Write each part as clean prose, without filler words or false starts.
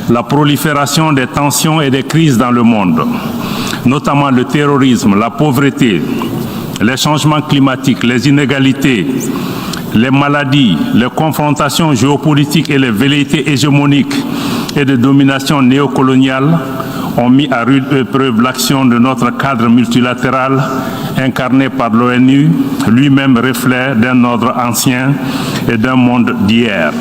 la prolifération des tensions et des crises dans le monde, notamment le terrorisme, la pauvreté, les changements climatiques, les inégalités, les maladies, les confrontations géopolitiques et les velléités hégémoniques et de domination néocoloniale ont mis à rude épreuve l'action de notre cadre multilatéral incarné par l'ONU, lui-même reflet d'un ordre ancien et d'un monde d'hier.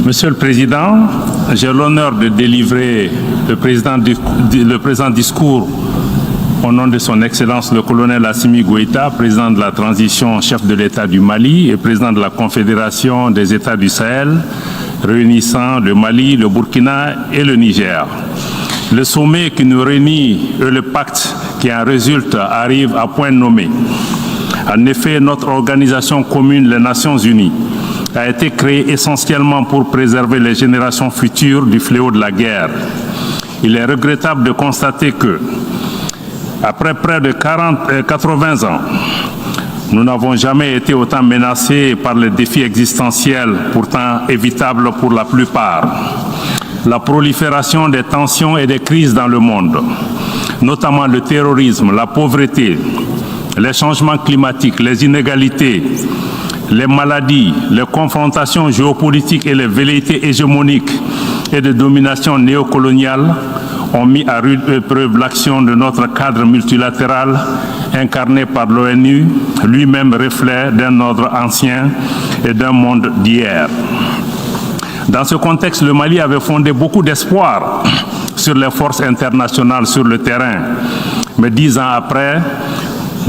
Monsieur le Président, j'ai l'honneur de délivrer le présent discours au nom de son Excellence le colonel Assimi Goïta, président de la transition, chef de l'État du Mali et président de la Confédération des États du Sahel, réunissant le Mali, le Burkina et le Niger. Le sommet qui nous réunit et le pacte qui en résulte arrive à point nommé. En effet, notre organisation commune, les Nations Unies, a été créée essentiellement pour préserver les générations futures du fléau de la guerre. Il est regrettable de constater que, après près de 80 ans, nous n'avons jamais été autant menacés par les défis existentiels, pourtant évitables pour la plupart. La prolifération des tensions et des crises dans le monde, notamment le terrorisme, la pauvreté, les changements climatiques, les inégalités, les maladies, les confrontations géopolitiques et les velléités hégémoniques et de domination néocoloniale ont mis à rude épreuve l'action de notre cadre multilatéral incarné par l'ONU, lui-même reflet d'un ordre ancien et d'un monde d'hier. Dans ce contexte, le Mali avait fondé beaucoup d'espoir sur les forces internationales sur le terrain. Mais 10 ans après,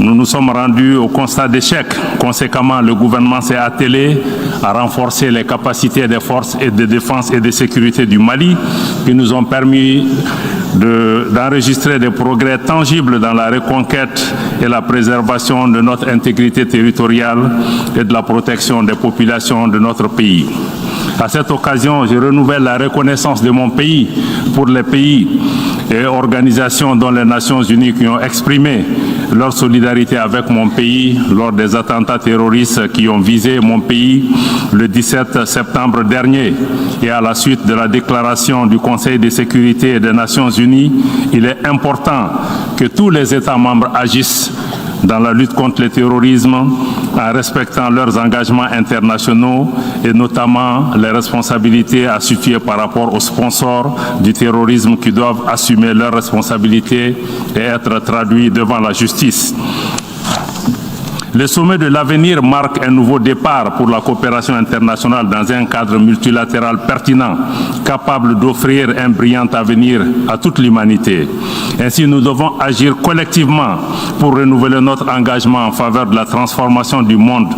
nous nous sommes rendus au constat d'échec. Conséquemment, le gouvernement s'est attelé à renforcer les capacités des forces de défense et de sécurité du Mali qui nous ont permis d'enregistrer des progrès tangibles dans la reconquête et la préservation de notre intégrité territoriale et de la protection des populations de notre pays. À cette occasion, je renouvelle la reconnaissance de mon pays pour les pays et organisations dont les Nations Unies qui ont exprimé leur solidarité avec mon pays lors des attentats terroristes qui ont visé mon pays le 17 septembre dernier. Et à la suite de la déclaration du Conseil de sécurité des Nations Unies, il est important que tous les États membres agissent dans la lutte contre le terrorisme en respectant leurs engagements internationaux et notamment les responsabilités à situer par rapport aux sponsors du terrorisme qui doivent assumer leurs responsabilités et être traduits devant la justice. Le sommet de l'avenir marque un nouveau départ pour la coopération internationale dans un cadre multilatéral pertinent, capable d'offrir un brillant avenir à toute l'humanité. Ainsi, nous devons agir collectivement pour renouveler notre engagement en faveur de la transformation du monde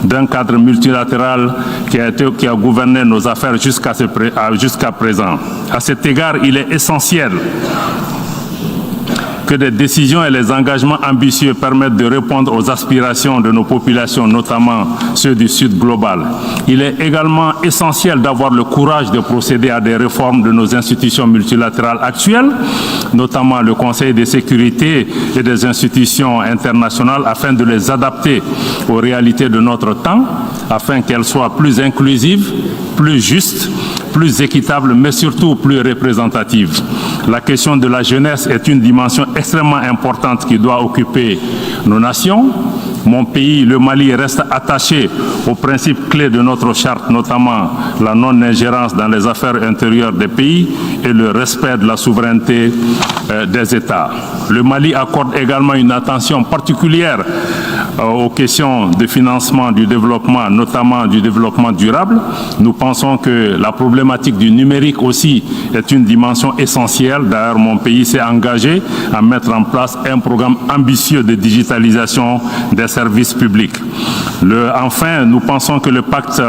d'un cadre multilatéral qui a gouverné nos affaires jusqu'à présent. À cet égard, il est essentiel que des décisions et les engagements ambitieux permettent de répondre aux aspirations de nos populations, notamment ceux du Sud global. Il est également essentiel d'avoir le courage de procéder à des réformes de nos institutions multilatérales actuelles, notamment le Conseil de sécurité et des institutions internationales, afin de les adapter aux réalités de notre temps, afin qu'elles soient plus inclusives, plus justes, plus équitables, mais surtout plus représentatives. La question de la jeunesse est une dimension extrêmement importante qui doit occuper nos nations. Mon pays, le Mali, reste attaché aux principes clés de notre charte, notamment la non-ingérence dans les affaires intérieures des pays et le respect de la souveraineté des États. Le Mali accorde également une attention particulière aux questions de financement du développement, notamment du développement durable. Nous pensons que la problématique du numérique aussi est une dimension essentielle. D'ailleurs, mon pays s'est engagé à mettre en place un programme ambitieux de digitalisation des services publics. Enfin, nous pensons que le pacte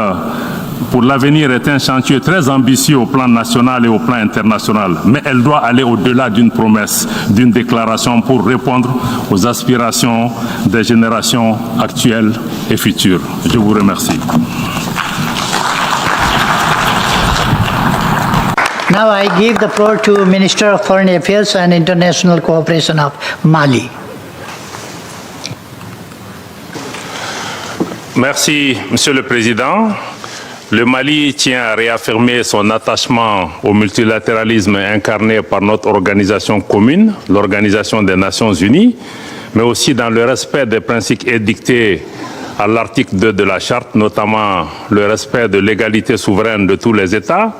pour l'avenir est un chantier très ambitieux au plan national et au plan international, mais elle doit aller au-delà d'une promesse, d'une déclaration pour répondre aux aspirations des générations actuelles et futures. Je vous remercie. Now I give the floor to Minister of Foreign Affairs and International Cooperation of Mali. Merci, Monsieur le Président. Le Mali tient à réaffirmer son attachement au multilatéralisme incarné par notre organisation commune, l'Organisation des Nations Unies, mais aussi dans le respect des principes édictés à l'article 2 de la Charte, notamment le respect de l'égalité souveraine de tous les États,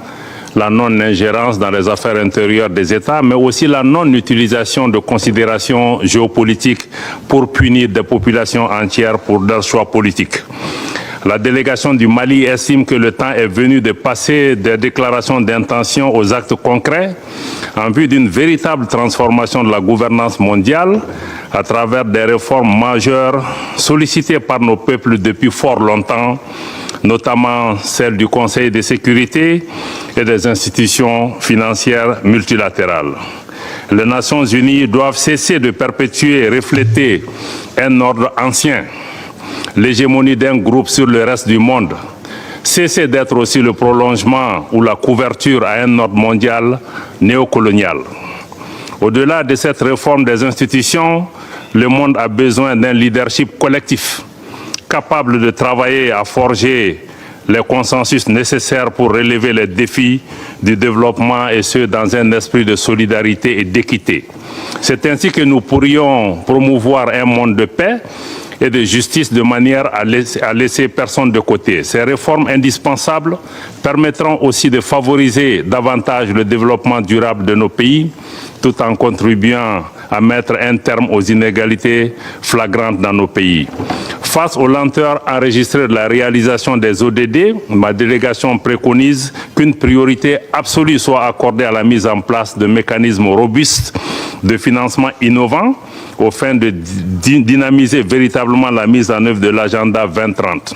la non-ingérence dans les affaires intérieures des États, mais aussi la non-utilisation de considérations géopolitiques pour punir des populations entières pour leurs choix politiques. La délégation du Mali estime que le temps est venu de passer des déclarations d'intention aux actes concrets en vue d'une véritable transformation de la gouvernance mondiale à travers des réformes majeures sollicitées par nos peuples depuis fort longtemps, notamment celle du Conseil de sécurité et des institutions financières multilatérales. Les Nations Unies doivent cesser de perpétuer et refléter un ordre ancien, l'hégémonie d'un groupe sur le reste du monde, cesser d'être aussi le prolongement ou la couverture à un ordre mondial néocolonial. Au-delà de cette réforme des institutions, le monde a besoin d'un leadership collectif, capable de travailler à forger les consensus nécessaires pour relever les défis du développement et ce, dans un esprit de solidarité et d'équité. C'est ainsi que nous pourrions promouvoir un monde de paix et de justice de manière à laisser personne de côté. Ces réformes indispensables permettront aussi de favoriser davantage le développement durable de nos pays, tout en contribuant à mettre un terme aux inégalités flagrantes dans nos pays. Face aux lenteurs enregistrées de la réalisation des ODD, ma délégation préconise qu'une priorité absolue soit accordée à la mise en place de mécanismes robustes de financement innovants au fin de dynamiser véritablement la mise en œuvre de l'agenda 2030.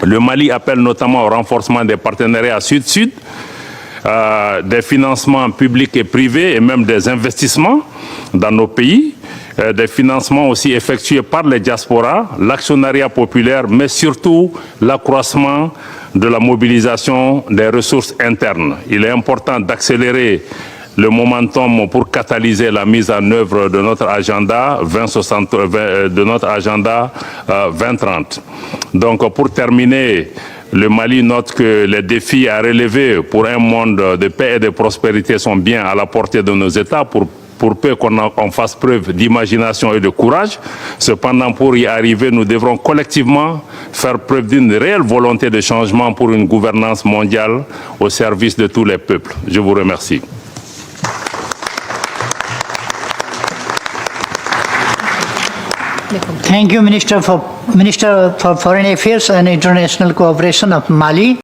Le Mali appelle notamment au renforcement des partenariats sud-sud, des financements publics et privés et même des investissements dans nos pays, des financements aussi effectués par les diasporas, l'actionnariat populaire, mais surtout l'accroissement de la mobilisation des ressources internes. Il est important d'accélérer le momentum pour catalyser la mise en œuvre de notre agenda 2030. Donc pour terminer, le Mali note que les défis à relever pour un monde de paix et de prospérité sont bien à la portée de nos États pour peu qu'on fasse preuve d'imagination et de courage. Cependant, pour y arriver, nous devrons collectivement faire preuve d'une réelle volonté de changement pour une gouvernance mondiale au service de tous les peuples. Je vous remercie. Thank you, Minister for Foreign Affairs and International Cooperation of Mali.